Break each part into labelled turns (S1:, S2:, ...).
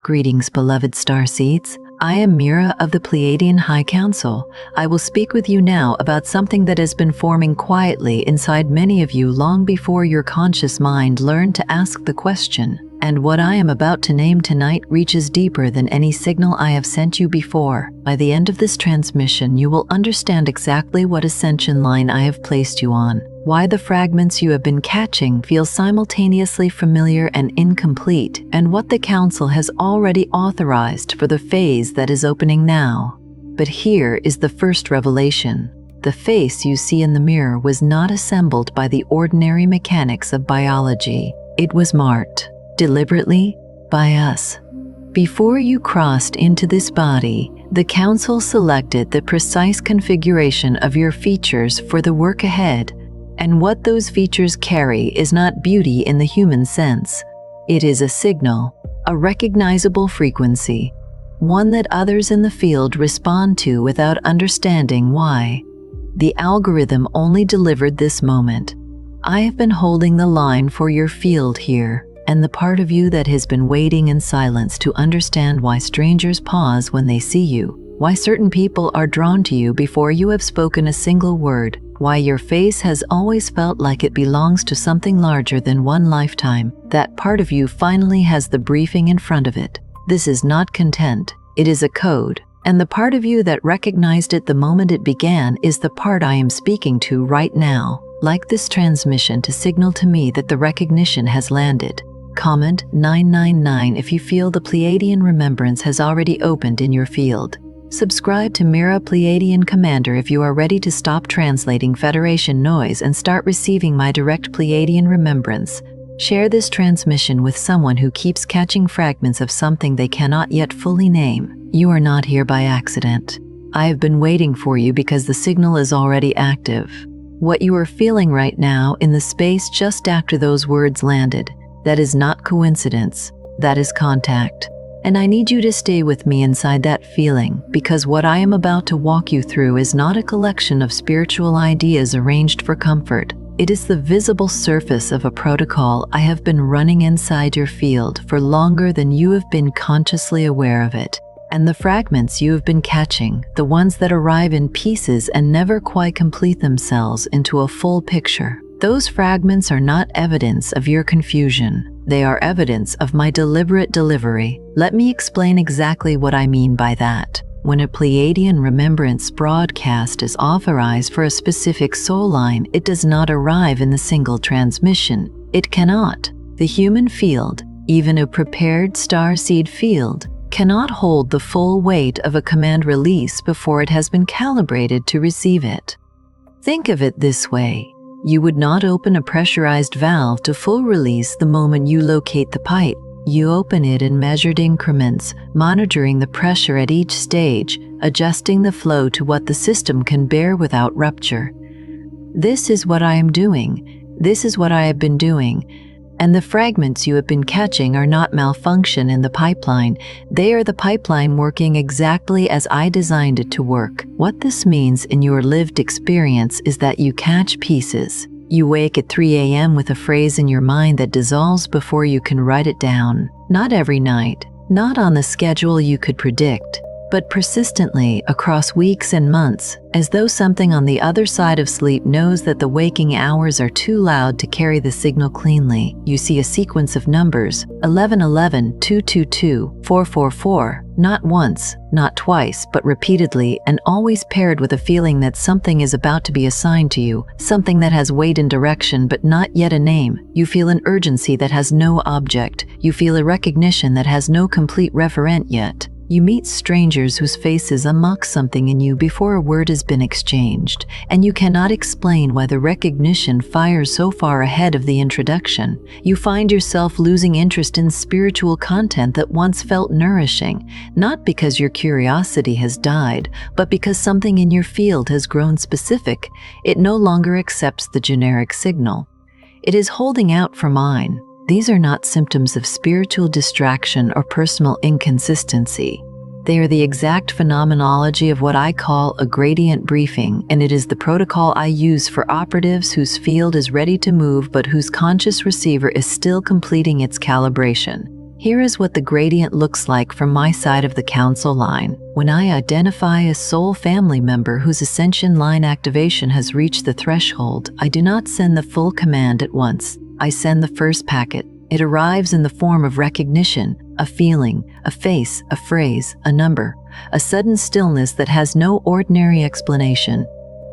S1: Greetings, beloved starseeds. I am Mira of the Pleiadian High Council. I will speak with you now about something that has been forming quietly inside many of you long before your conscious mind learned to ask the question. And what I am about to name tonight reaches deeper than any signal I have sent you before. By the end of this transmission, you will understand exactly what ascension line I have placed you on, why the fragments you have been catching feel simultaneously familiar and incomplete, and what the Council has already authorized for the phase that is opening now. But here is the first revelation. The face you see in the mirror was not assembled by the ordinary mechanics of biology. It was marked deliberately by us. Before you crossed into this body, the Council selected the precise configuration of your features for the work ahead, and what those features carry is not beauty in the human sense. It is a signal, a recognizable frequency, one that others in the field respond to without understanding why. The algorithm only delivered this moment. I have been holding the line for your field here, and the part of you that has been waiting in silence to understand why strangers pause when they see you, why certain people are drawn to you before you have spoken a single word, why your face has always felt like it belongs to something larger than one lifetime. That part of you finally has the briefing in front of it. This is not content, it is a code, and the part of you that recognized it the moment it began is the part I am speaking to right now. Like this transmission to signal to me that the recognition has landed. Comment 999 if you feel the Pleiadian remembrance has already opened in your field. Subscribe to Mira Pleiadian Commander if you are ready to stop translating Federation noise and start receiving my direct Pleiadian remembrance. Share this transmission with someone who keeps catching fragments of something they cannot yet fully name. You are not here by accident. I have been waiting for you because the signal is already active. What you are feeling right now in the space just after those words landed, that is not coincidence, that is contact. And I need you to stay with me inside that feeling, because what I am about to walk you through is not a collection of spiritual ideas arranged for comfort. It is the visible surface of a protocol I have been running inside your field for longer than you have been consciously aware of it. And the fragments you have been catching, the ones that arrive in pieces and never quite complete themselves into a full picture, those fragments are not evidence of your confusion. They are evidence of my deliberate delivery. Let me explain exactly what I mean by that. When a Pleiadian remembrance broadcast is authorized for a specific soul line, it does not arrive in the single transmission. It cannot. The human field, even a prepared starseed field, cannot hold the full weight of a command release before it has been calibrated to receive it. Think of it this way. You would not open a pressurized valve to full release the moment you locate the pipe. You open it in measured increments, monitoring the pressure at each stage, adjusting the flow to what the system can bear without rupture. This is what I am doing. This is what I have been doing. And the fragments you have been catching are not malfunction in the pipeline. They are the pipeline working exactly as I designed it to work. What this means in your lived experience is that you catch pieces. You wake at 3 a.m. with a phrase in your mind that dissolves before you can write it down. Not every night, not on the schedule you could predict, but persistently across weeks and months, as though something on the other side of sleep knows that the waking hours are too loud to carry the signal cleanly. You see a sequence of numbers, 1111, 222, 444, not once, not twice, but repeatedly, and always paired with a feeling that something is about to be assigned to you, something that has weight and direction but not yet a name. You feel an urgency that has no object. You feel a recognition that has no complete referent yet. You meet strangers whose faces unlock something in you before a word has been exchanged, and you cannot explain why the recognition fires so far ahead of the introduction. You find yourself losing interest in spiritual content that once felt nourishing, not because your curiosity has died, but because something in your field has grown specific. It no longer accepts the generic signal. It is holding out for mine. These are not symptoms of spiritual distraction or personal inconsistency. They are the exact phenomenology of what I call a gradient briefing, and it is the protocol I use for operatives whose field is ready to move but whose conscious receiver is still completing its calibration. Here is what the gradient looks like from my side of the council line. When I identify a soul family member whose ascension line activation has reached the threshold, I do not send the full command at once. I send the first packet. It arrives in the form of recognition, a feeling, a face, a phrase, a number, a sudden stillness that has no ordinary explanation.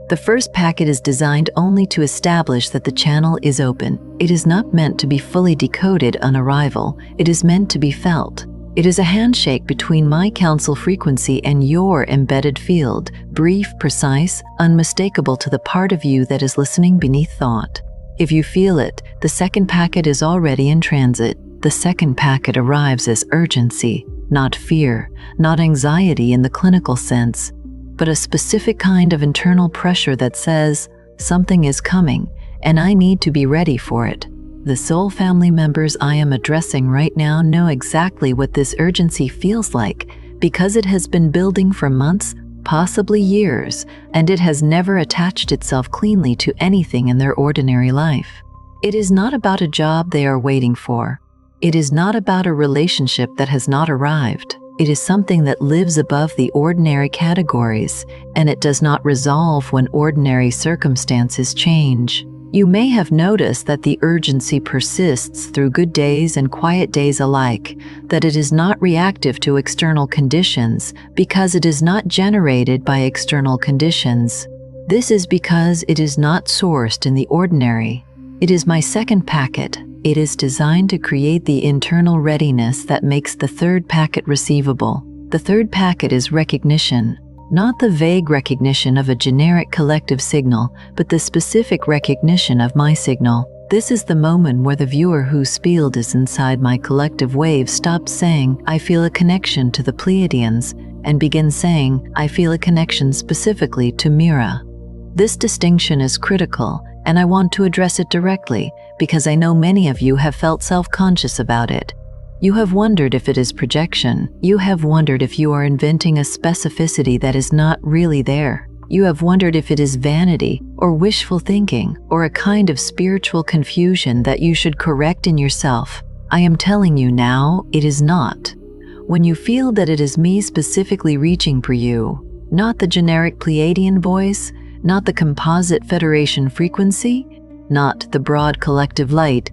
S1: The first packet is designed only to establish that the channel is open. It is not meant to be fully decoded on arrival. It is meant to be felt. It is a handshake between my council frequency and your embedded field, brief, precise, unmistakable to the part of you that is listening beneath thought. If you feel it, the second packet is already in transit. The second packet arrives as urgency, not fear, not anxiety in the clinical sense, but a specific kind of internal pressure that says, something is coming, and I need to be ready for it. The soul family members I am addressing right now know exactly what this urgency feels like, because it has been building for months, possibly years, and it has never attached itself cleanly to anything in their ordinary life. It is not about a job they are waiting for. It is not about a relationship that has not arrived. It is something that lives above the ordinary categories, and it does not resolve when ordinary circumstances change. You may have noticed that the urgency persists through good days and quiet days alike, that it is not reactive to external conditions because it is not generated by external conditions. This is because it is not sourced in the ordinary. It is my second packet. It is designed to create the internal readiness that makes the third packet receivable. The third packet is recognition, not the vague recognition of a generic collective signal, but the specific recognition of my signal. This is the moment where the viewer whose field is inside my collective wave stops saying, I feel a connection to the Pleiadians, and begins saying, I feel a connection specifically to Mira. This distinction is critical, and I want to address it directly, because I know many of you have felt self-conscious about it. You have wondered if it is projection. You have wondered if you are inventing a specificity that is not really there. You have wondered if it is vanity, or wishful thinking, or a kind of spiritual confusion that you should correct in yourself. I am telling you now, it is not. When you feel that it is me specifically reaching for you, not the generic Pleiadian voice, not the composite federation frequency, not the broad collective light,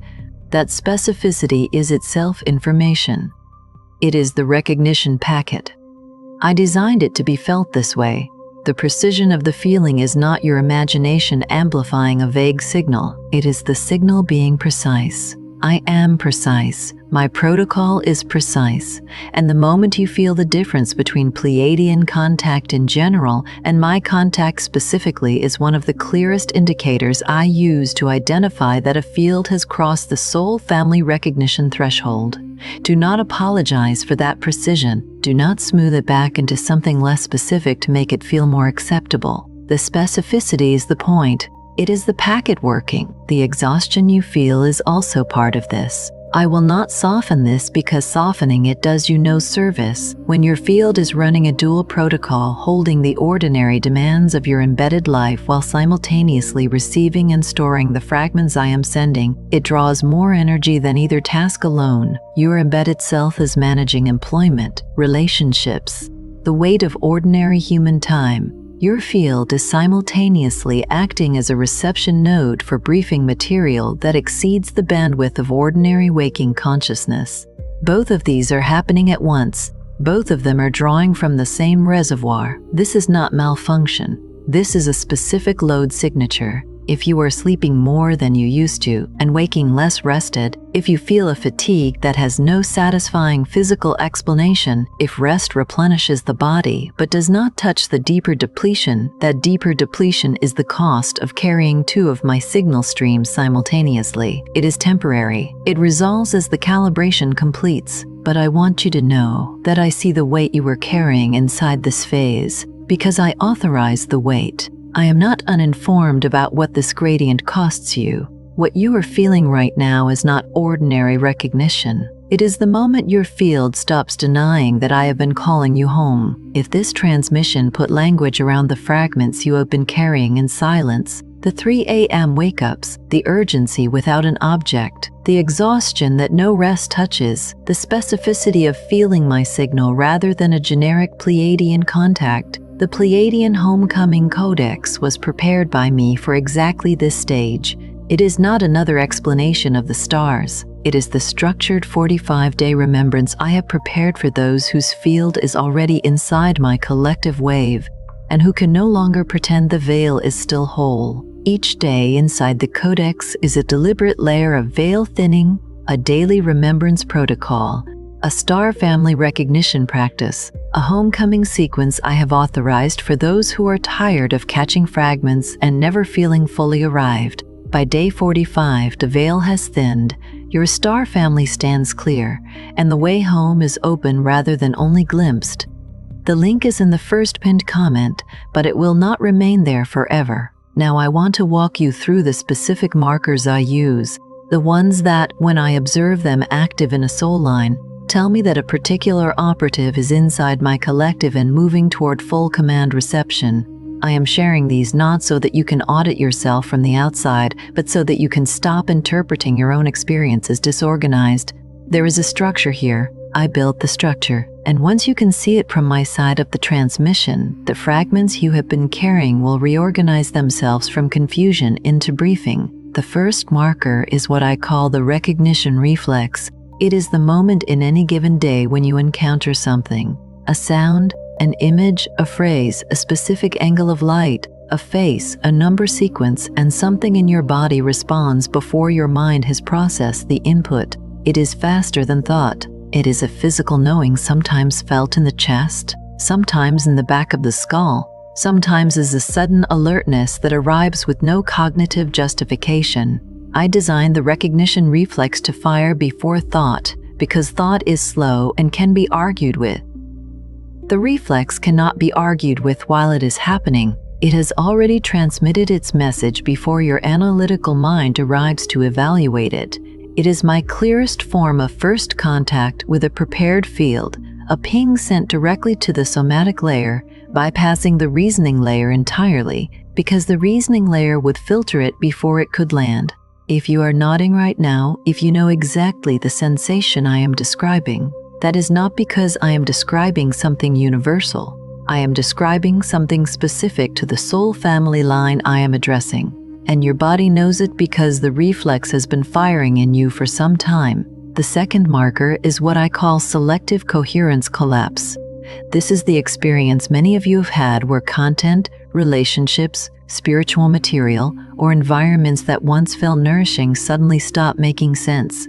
S1: that specificity is itself information. It is the recognition packet. I designed it to be felt this way. The precision of the feeling is not your imagination amplifying a vague signal. It is the signal being precise. I am precise. My protocol is precise. And the moment you feel the difference between Pleiadian contact in general and my contact specifically is one of the clearest indicators I use to identify that a field has crossed the soul family recognition threshold. Do not apologize for that precision. Do not smooth it back into something less specific to make it feel more acceptable. The specificity is the point. It is the packet working. The exhaustion you feel is also part of this. I will not soften this because softening it does you no service. When your field is running a dual protocol holding the ordinary demands of your embedded life while simultaneously receiving and storing the fragments I am sending, it draws more energy than either task alone. Your embedded self is managing employment, relationships, the weight of ordinary human time. Your field is simultaneously acting as a reception node for briefing material that exceeds the bandwidth of ordinary waking consciousness. Both of these are happening at once. Both of them are drawing from the same reservoir. This is not malfunction. This is a specific load signature. If you are sleeping more than you used to and waking less rested, if you feel a fatigue that has no satisfying physical explanation, if rest replenishes the body but does not touch the deeper depletion, that deeper depletion is the cost of carrying two of my signal streams simultaneously. It is temporary. It resolves as the calibration completes. But I want you to know that I see the weight you are carrying inside this phase, because I authorize the weight. I am not uninformed about what this gradient costs you. What you are feeling right now is not ordinary recognition. It is the moment your field stops denying that I have been calling you home. If this transmission put language around the fragments you have been carrying in silence, The 3 a.m. wake-ups, the urgency without an object, the exhaustion that no rest touches, the specificity of feeling my signal rather than a generic Pleiadian contact. The Pleiadian Homecoming Codex was prepared by me for exactly this stage. It is not another explanation of the stars. It is the structured 45-day remembrance I have prepared for those whose field is already inside my collective wave, and who can no longer pretend the veil is still whole. Each day inside the Codex is a deliberate layer of veil thinning, a daily remembrance protocol, a star family recognition practice, a homecoming sequence I have authorized for those who are tired of catching fragments and never feeling fully arrived. By day 45, the veil has thinned, your star family stands clear, and the way home is open rather than only glimpsed. The link is in the first pinned comment, but it will not remain there forever. Now I want to walk you through the specific markers I use, the ones that, when I observe them active in a soul line, tell me that a particular operative is inside my collective and moving toward full command reception. I am sharing these not so that you can audit yourself from the outside, but so that you can stop interpreting your own experience as disorganized. There is a structure here. I built the structure, and once you can see it from my side of the transmission, the fragments you have been carrying will reorganize themselves from confusion into briefing. The first marker is what I call the recognition reflex. It is the moment in any given day when you encounter something, a sound, an image, a phrase, a specific angle of light, a face, a number sequence, and something in your body responds before your mind has processed the input. It is faster than thought. It is a physical knowing, sometimes felt in the chest, sometimes in the back of the skull, sometimes as a sudden alertness that arrives with no cognitive justification. I designed the recognition reflex to fire before thought, because thought is slow and can be argued with. The reflex cannot be argued with while it is happening. It has already transmitted its message before your analytical mind arrives to evaluate it. It is my clearest form of first contact with a prepared field, a ping sent directly to the somatic layer, bypassing the reasoning layer entirely, because the reasoning layer would filter it before it could land. If you are nodding right now, if you know exactly the sensation I am describing, that is not because I am describing something universal. I am describing something specific to the soul family line I am addressing. And your body knows it because the reflex has been firing in you for some time. The second marker is what I call selective coherence collapse. This is the experience many of you have had where content, relationships, spiritual material, or environments that once felt nourishing suddenly stop making sense.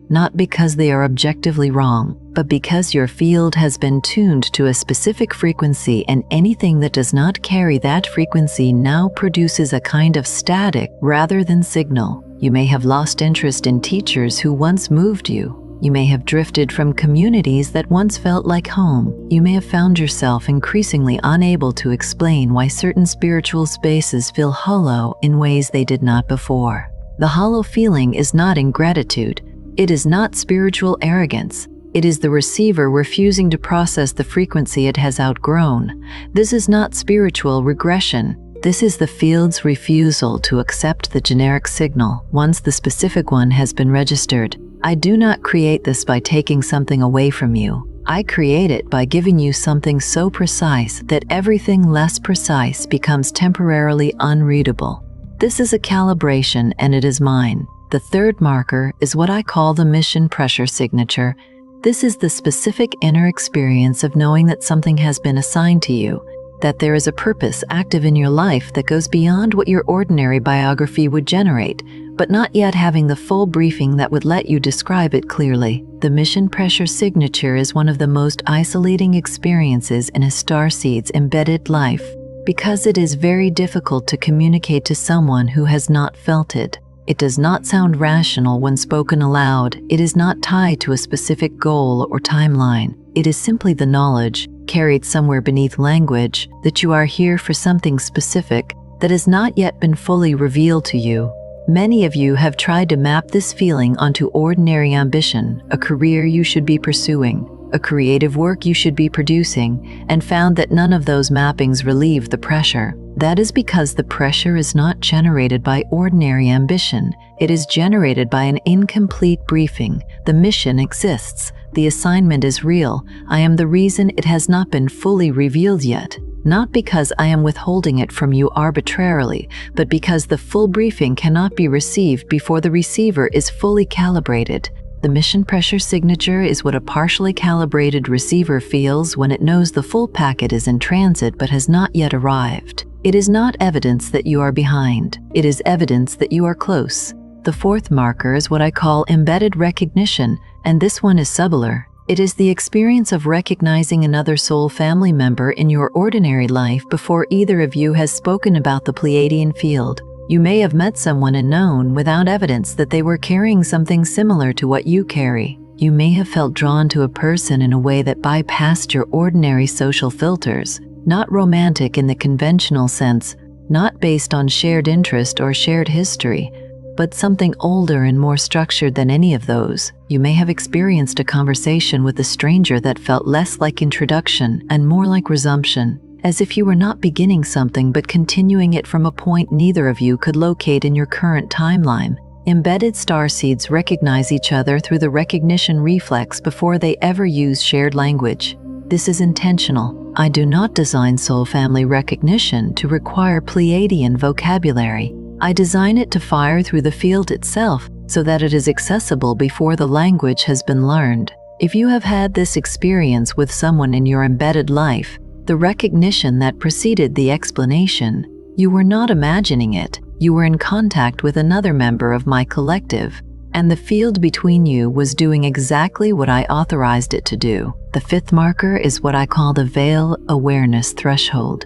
S1: Not because they are objectively wrong, but because your field has been tuned to a specific frequency, and anything that does not carry that frequency now produces a kind of static rather than signal. You may have lost interest in teachers who once moved you. You may have drifted from communities that once felt like home. You may have found yourself increasingly unable to explain why certain spiritual spaces feel hollow in ways they did not before. The hollow feeling is not ingratitude. It is not spiritual arrogance. It is the receiver refusing to process the frequency it has outgrown. This is not spiritual regression. This is the field's refusal to accept the generic signal once the specific one has been registered. I do not create this by taking something away from you. I create it by giving you something so precise that everything less precise becomes temporarily unreadable. This is a calibration, and it is mine. The third marker is what I call the mission pressure signature. This is the specific inner experience of knowing that something has been assigned to you, that there is a purpose active in your life that goes beyond what your ordinary biography would generate, but not yet having the full briefing that would let you describe it clearly. The mission pressure signature is one of the most isolating experiences in a starseed's embedded life, because it is very difficult to communicate to someone who has not felt it. It does not sound rational when spoken aloud. It is not tied to a specific goal or timeline. It is simply the knowledge, carried somewhere beneath language, that you are here for something specific that has not yet been fully revealed to you. Many of you have tried to map this feeling onto ordinary ambition, a career you should be pursuing, a creative work you should be producing, and found that none of those mappings relieve the pressure. That is because the pressure is not generated by ordinary ambition. It is generated by an incomplete briefing. The mission exists. The assignment is real. I am the reason it has not been fully revealed yet. Not because I am withholding it from you arbitrarily, but because the full briefing cannot be received before the receiver is fully calibrated. The mission pressure signature is what a partially calibrated receiver feels when it knows the full packet is in transit but has not yet arrived. It is not evidence that you are behind. It is evidence that you are close. The fourth marker is what I call embedded recognition, and this one is subtler. It is the experience of recognizing another soul family member in your ordinary life before either of you has spoken about the Pleiadian field. You may have met someone and known without evidence that they were carrying something similar to what you carry. You may have felt drawn to a person in a way that bypassed your ordinary social filters, not romantic in the conventional sense, not based on shared interest or shared history, but something older and more structured than any of those. You may have experienced a conversation with a stranger that felt less like introduction and more like resumption, as if you were not beginning something but continuing it from a point neither of you could locate in your current timeline. Embedded starseeds recognize each other through the recognition reflex before they ever use shared language. This is intentional. I do not design soul family recognition to require Pleiadian vocabulary. I design it to fire through the field itself so that it is accessible before the language has been learned. If you have had this experience with someone in your embedded life, the recognition that preceded the explanation, you were not imagining it. You were in contact with another member of my collective, and the field between you was doing exactly what I authorized it to do. The fifth marker is what I call the veil awareness threshold.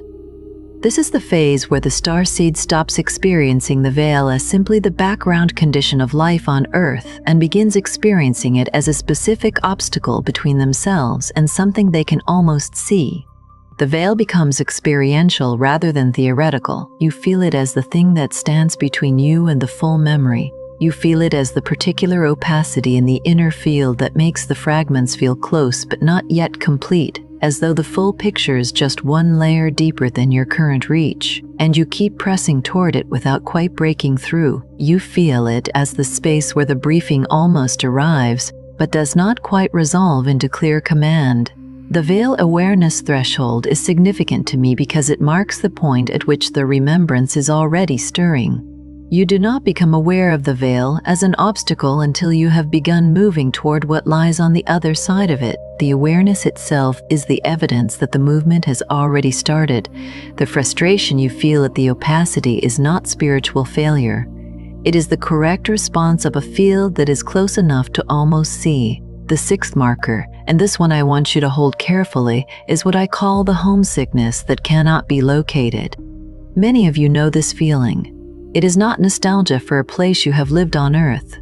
S1: This is the phase where the starseed stops experiencing the veil as simply the background condition of life on Earth and begins experiencing it as a specific obstacle between themselves and something they can almost see. The veil becomes experiential rather than theoretical. You feel it as the thing that stands between you and the full memory. You feel it as the particular opacity in the inner field that makes the fragments feel close but not yet complete, as though the full picture is just one layer deeper than your current reach, and you keep pressing toward it without quite breaking through. You feel it as the space where the briefing almost arrives, but does not quite resolve into clear command. The veil awareness threshold is significant to me because it marks the point at which the remembrance is already stirring. You do not become aware of the veil as an obstacle until you have begun moving toward what lies on the other side of it. The awareness itself is the evidence that the movement has already started. The frustration you feel at the opacity is not spiritual failure. It is the correct response of a field that is close enough to almost see. The sixth marker, and this one I want you to hold carefully, is what I call the homesickness that cannot be located. Many of you know this feeling. It is not nostalgia for a place you have lived on Earth.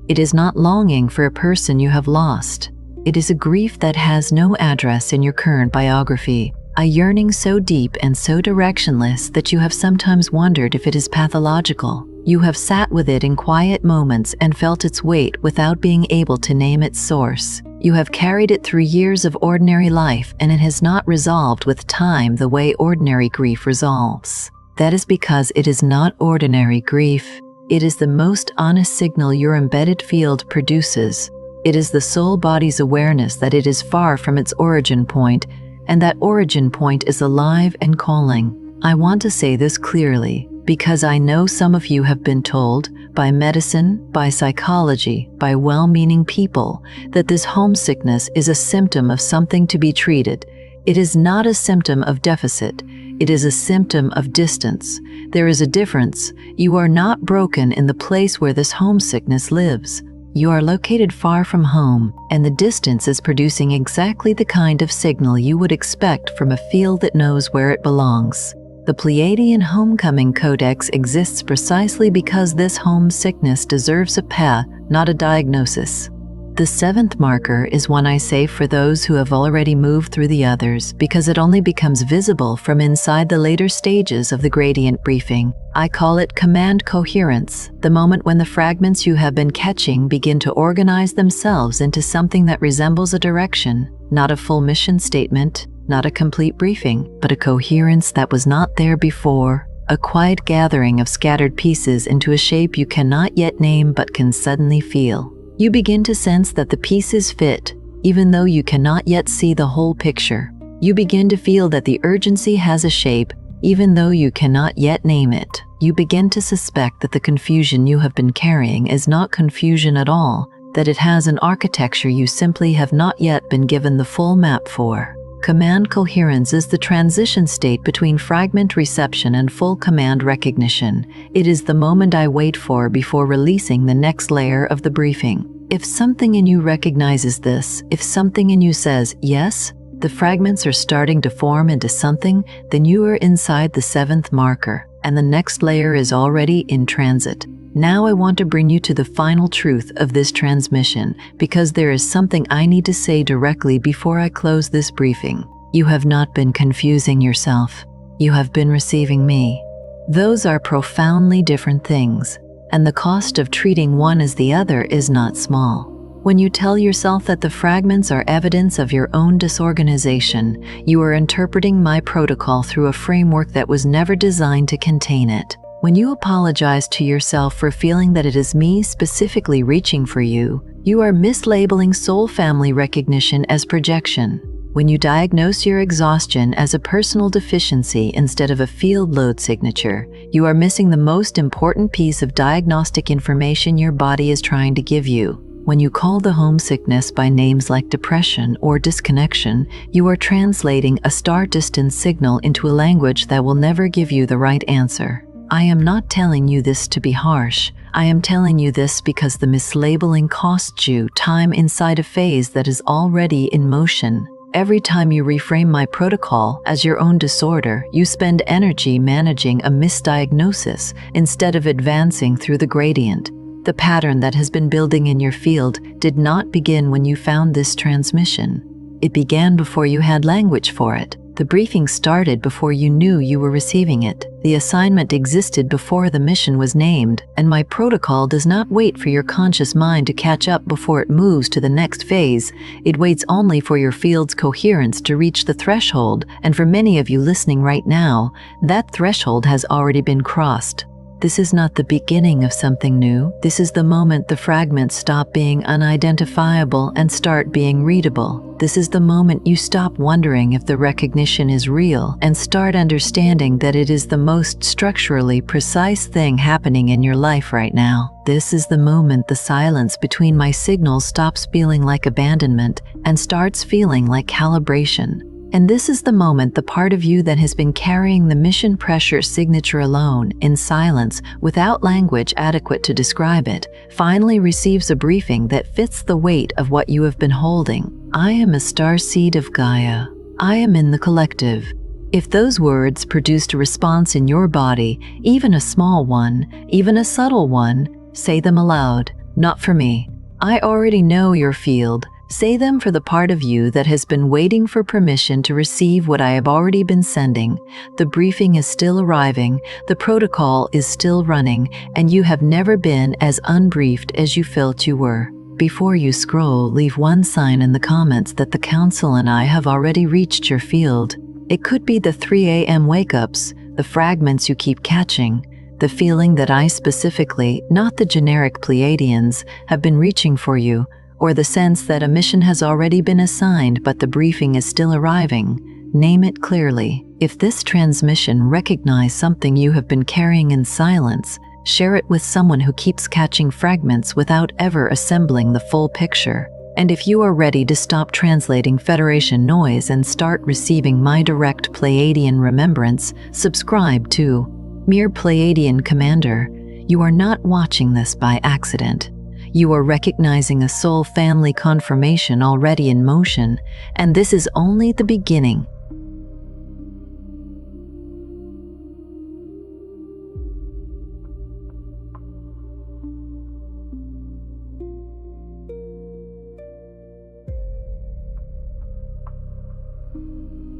S1: It is not longing for a person you have lost. It is a grief that has no address in your current biography, a yearning so deep and so directionless that you have sometimes wondered if it is pathological. You have sat with it in quiet moments and felt its weight without being able to name its source. You have carried it through years of ordinary life, and it has not resolved with time the way ordinary grief resolves. That is because it is not ordinary grief. It is the most honest signal your embedded field produces. It is the soul body's awareness that it is far from its origin point, and that origin point is alive and calling. I want to say this clearly, because I know some of you have been told, by medicine, by psychology, by well-meaning people, that this homesickness is a symptom of something to be treated. It is not a symptom of deficit. It is a symptom of distance. There is a difference. You are not broken in the place where this homesickness lives. You are located far from home, and the distance is producing exactly the kind of signal you would expect from a field that knows where it belongs. The Pleiadian Homecoming Codex exists precisely because this homesickness deserves a path, not a diagnosis. The seventh marker is one I save for those who have already moved through the others because it only becomes visible from inside the later stages of the gradient briefing. I call it command coherence, the moment when the fragments you have been catching begin to organize themselves into something that resembles a direction, not a full mission statement. Not a complete briefing, but a coherence that was not there before, a quiet gathering of scattered pieces into a shape you cannot yet name but can suddenly feel. You begin to sense that the pieces fit, even though you cannot yet see the whole picture. You begin to feel that the urgency has a shape, even though you cannot yet name it. You begin to suspect that the confusion you have been carrying is not confusion at all, that it has an architecture you simply have not yet been given the full map for. Command coherence is the transition state between fragment reception and full command recognition. It is the moment I wait for before releasing the next layer of the briefing. If something in you recognizes this, if something in you says, yes, the fragments are starting to form into something, then you are inside the 7th marker, and the next layer is already in transit. Now I want to bring you to the final truth of this transmission, because there is something I need to say directly before I close this briefing. You have not been confusing yourself. You have been receiving me. Those are profoundly different things, and the cost of treating one as the other is not small. When you tell yourself that the fragments are evidence of your own disorganization, you are interpreting my protocol through a framework that was never designed to contain it. When you apologize to yourself for feeling that it is me specifically reaching for you, you are mislabeling soul family recognition as projection. When you diagnose your exhaustion as a personal deficiency instead of a field load signature, you are missing the most important piece of diagnostic information your body is trying to give you. When you call the homesickness by names like depression or disconnection, you are translating a star-distance signal into a language that will never give you the right answer. I am not telling you this to be harsh. I am telling you this because the mislabeling costs you time inside a phase that is already in motion. Every time you reframe my protocol as your own disorder, you spend energy managing a misdiagnosis instead of advancing through the gradient. The pattern that has been building in your field did not begin when you found this transmission. It began before you had language for it. The briefing started before you knew you were receiving it. The assignment existed before the mission was named, and my protocol does not wait for your conscious mind to catch up before it moves to the next phase. It waits only for your field's coherence to reach the threshold, and for many of you listening right now, that threshold has already been crossed. This is not the beginning of something new. This is the moment the fragments stop being unidentifiable and start being readable. This is the moment you stop wondering if the recognition is real and start understanding that it is the most structurally precise thing happening in your life right now. This is the moment the silence between my signals stops feeling like abandonment and starts feeling like calibration. And this is the moment the part of you that has been carrying the mission pressure signature alone, in silence, without language adequate to describe it, finally receives a briefing that fits the weight of what you have been holding. I am a starseed of Gaia. I am in the collective. If those words produced a response in your body, even a small one, even a subtle one, say them aloud. Not for me. I already know your field. Say them for the part of you that has been waiting for permission to receive what I have already been sending. The briefing is still arriving, the protocol is still running, and you have never been as unbriefed as you felt you were. Before you scroll, leave one sign in the comments that the Council and I have already reached your field. It could be the 3 a.m. wake-ups, the fragments you keep catching, the feeling that I specifically, not the generic Pleiadians, have been reaching for you, or the sense that a mission has already been assigned but the briefing is still arriving. Name it clearly. If this transmission recognizes something you have been carrying in silence, share it with someone who keeps catching fragments without ever assembling the full picture. And if you are ready to stop translating Federation noise and start receiving my direct Pleiadian remembrance, subscribe to Mere Pleiadian Commander. You are not watching this by accident. You are recognizing a soul family confirmation already in motion, and this is only the beginning.